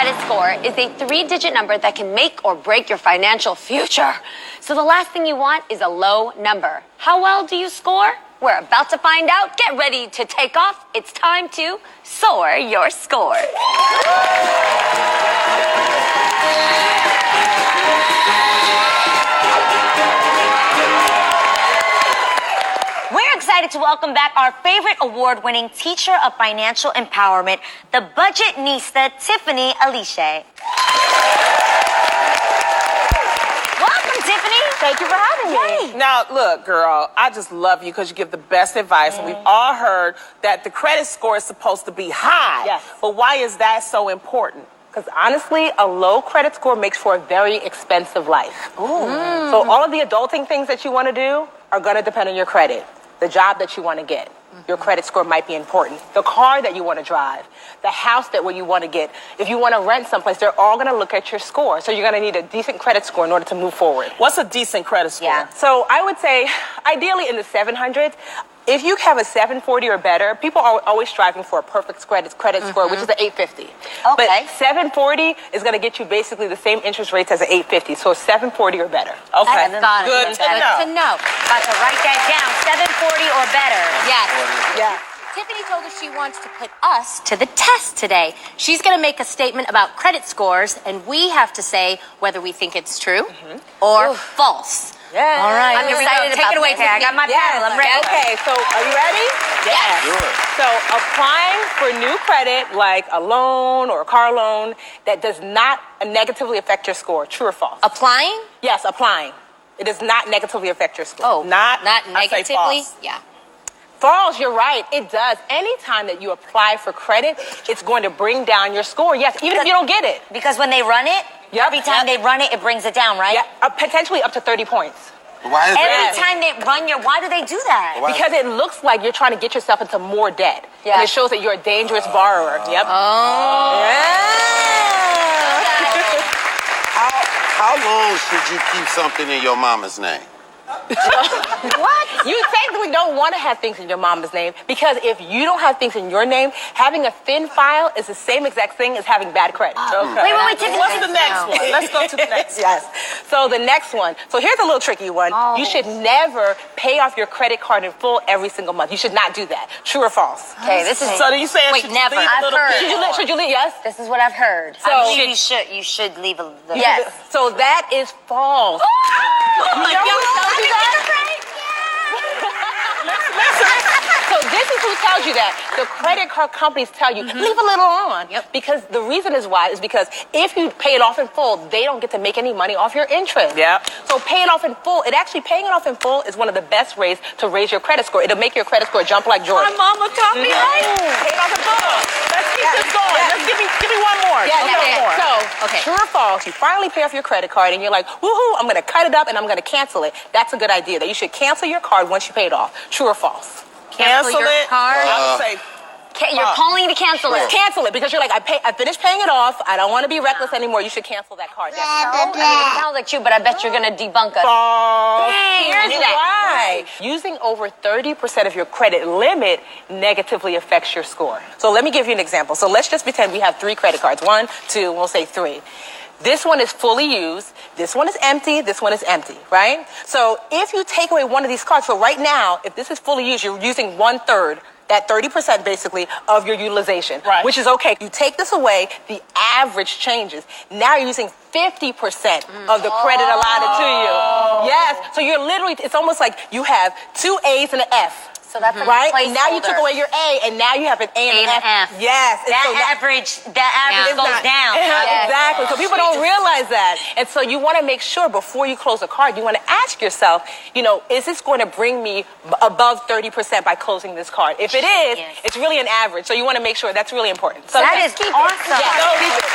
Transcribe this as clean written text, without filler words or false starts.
credit score is a 3-digit number that can make or break your financial future. So the last thing you want is a low number. How well do you score? We're about to find out. Get ready to take off. It's time to soar your score. We're excited to welcome back our favorite award-winning teacher of financial empowerment, the budgetnista, Tiffany Alicia. Welcome, Tiffany. Thank you for having me. Yay. Now, look, girl, I just love you because you give the best advice. And we've all heard that the credit score is supposed to be high. Yes. But why is that so important? Because honestly, a low credit score makes for a very expensive life. So all of the adulting things that you want to do are going to depend on your credit. The job that you want to get, your credit score might be important. The car that you want to drive, the house that you want to get. If you want to rent someplace, they're all going to look at your score. So you're going to need a decent credit score in order to move forward. What's a decent credit score? Yeah. So I would say, ideally in the 700s. If you have a 740 or better, people are always striving for a perfect credit score, which is an 850. Okay. But 740 is going to get you basically the same interest rates as an 850. So 740 or better. Okay. Good to know. About to write that down. 740 or better. Yes. Yeah. Tiffany told us she wants to put us to the test today. She's going to make a statement about credit scores, and we have to say whether we think it's true or false. Yeah. All right. I'm excited Take it away, about this. Tiffany. I got my paddle. I'm ready. Okay, so are you ready? Yes. So applying for new credit, like a loan or a car loan, that does not negatively affect your score. True or false? Applying? Yes, applying. It does not negatively affect your score. Oh, Not- not I say negatively? false. Yeah. False, you're right. It does. Anytime that you apply for credit, it's going to bring down your score. Yes, even if you don't get it. Because when they run it, Yep. every time they run it, it brings it down, right? Yeah, potentially up to 30 points. Why is Every that? time they run your, why do they do that? Why? Because it looks like you're trying to get yourself into more debt. Yeah. And it shows that you're a dangerous borrower. Yep. Oh. How long should you keep something in your mama's name? What? You technically don't want to have things in your mama's name because if you don't have things in your name, having a thin file is the same exact thing as having bad credit. Okay. Wait, Tiffany. What's the next one? Let's go to the next one. Yes. So the next one. So here's a little tricky one. You should never pay off your credit card in full every single month. You should not do that. True or false? Okay, this is... So you saying Wait, should never. leave a I've little heard. bit? Should you leave? Yes. This is what I've heard. So You should leave a little. Yes. So that is false. Oh my You know God. who tells you that? So this is who tells you that. The credit card companies tell you, leave a little on. Yep. Because the reason is why is because if you pay it off in full, they don't get to make any money off your interest. Yep. So paying it off in full, paying it off in full is one of the best ways to raise your credit score. It'll make your credit score jump like Jordan. My mama taught me right. Pay it off in full. Let's keep this going. Let's give me one more. Yeah, Give me one more. So, Okay. true or false, you finally pay off your credit card and you're like, woohoo, I'm going to cut it up and I'm going to cancel it. That's a good idea. That you should cancel your card once you pay it off. True or false? Cancel your it. card. I would say You're calling to cancel it. Cancel it because you're like, I finished paying it off. I don't want to be reckless anymore. You should cancel that card. That's I mean, it sounds like you, but I bet you're going to debunk us. false. Here's Here's that. why. Using over 30% of your credit limit negatively affects your score. So let me give you an example. So let's just pretend we have 3 credit cards. 1, 2, we'll say 3. This one is fully used. This one is empty. This one is empty, right? So if you take away one of these cards, so right now, if this is fully used, you're using 1/3, that 30% basically of your utilization, Right. which is okay. You take this away, the average changes. Now you're using 50% of the credit allotted to you. Yes. So you're literally, it's almost like you have 2 A's and an F. So that's a Right? And now you placeholder. took away your A, and now you have an A and an F. Yes. And so That average goes down. Exactly. So people don't realize that. And so you want to make sure before you close a card, you want to ask yourself, is this going to bring me above 30% by closing this card? If it is, Yes. it's really an average. So you want to make sure that's really important. So That yeah, is keep it. awesome. Yeah, keep it.